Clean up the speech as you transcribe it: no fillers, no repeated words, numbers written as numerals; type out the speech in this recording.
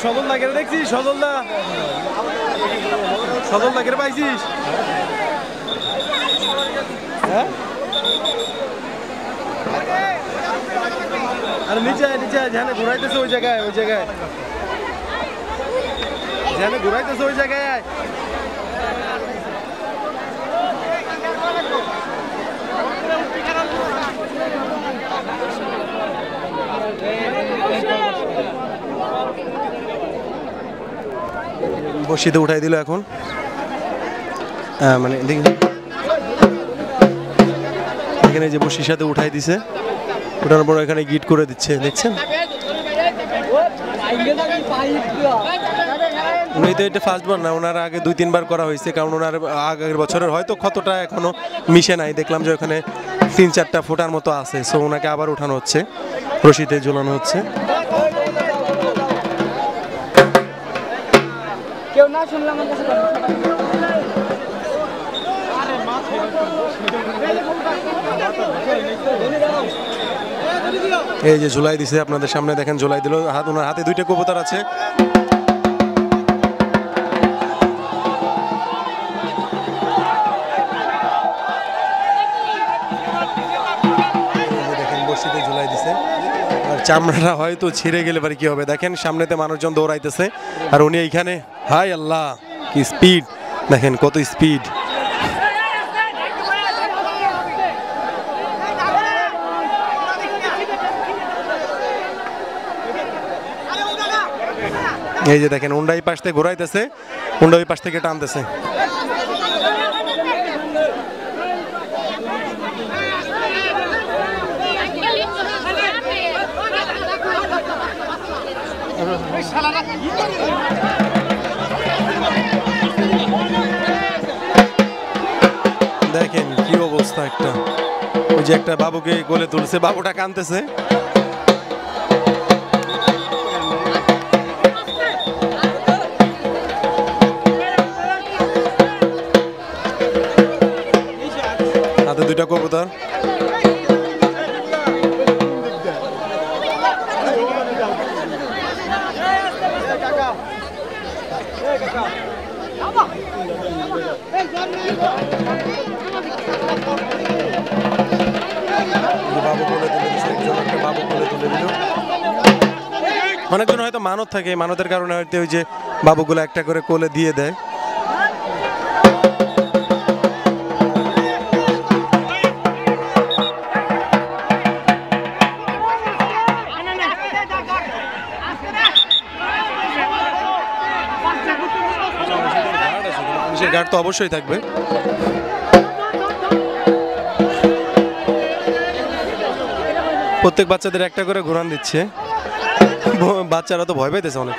সজলদা কেটে দেখছিস? সজলদা কেটে পাইছিস? হ্যাঁ, আর নিচে যেখানে ঘুরাইতেছে ওই জায়গায় যেখানে ঘুরাইতেছে ওই জায়গায় বসিতে উঠাই দিল এখন। মানে এখানে যে বসির সাথে উঠাই দিছে, ওঠার পর এখানে গিট করে দিচ্ছে, দেখছেন? উনি তো এটা ফার্স্টবার না, ওনার আগে 2-3 বার করা হয়েছে, কারণ ওনার আগের বছরের হয়তো ক্ষতটা এখনো মিশে নাই। দেখলাম যে ওখানে 3-4টা ফোটার মতো আছে, সো ওনাকে আবার উঠানো হচ্ছে, রশিতে ঝোলানো হচ্ছে। এই যে ঝুলাই দিছে আপনাদের সামনে, দেখেন ঝুলাই দিল। ওনার হাতে 2টা কবুতর আছে। দেখেন বসিতে ঝুলাই দিছে, আর চামড়াটা হয়তো ছিঁড়ে গেলে পারে কি হবে। দেখেন সামনেতে মানুষজন দৌড়াইতেছে, আর উনি এইখানে, হাই আল্লাহ কি স্পিড, দেখেন কত স্পিড। এই যে দেখেন উন্ডা এই পাশ থেকে ঘোরাইতেছে, উন্ডা ওই পাশ থেকে টানতেছে। দেখেন কি অবস্থা একটা, ওই যে একটা বাবুকে কোলে তুলছে, বাবুটা কাঁদতেছে। হাতে 2টা কবুতর। অনেকজন হয়তো মানত থাকে, মানতের কারণে হয়তো ওই যে বাবুগুলো একটা করে কোলে দিয়ে দেয়। গার্ড তো অবশ্যই থাকবে। প্রত্যেক বাচ্চাদের একটা করে ঘোরান দিচ্ছে, বাচ্চারা তো ভয় পাইতেছে অনেক।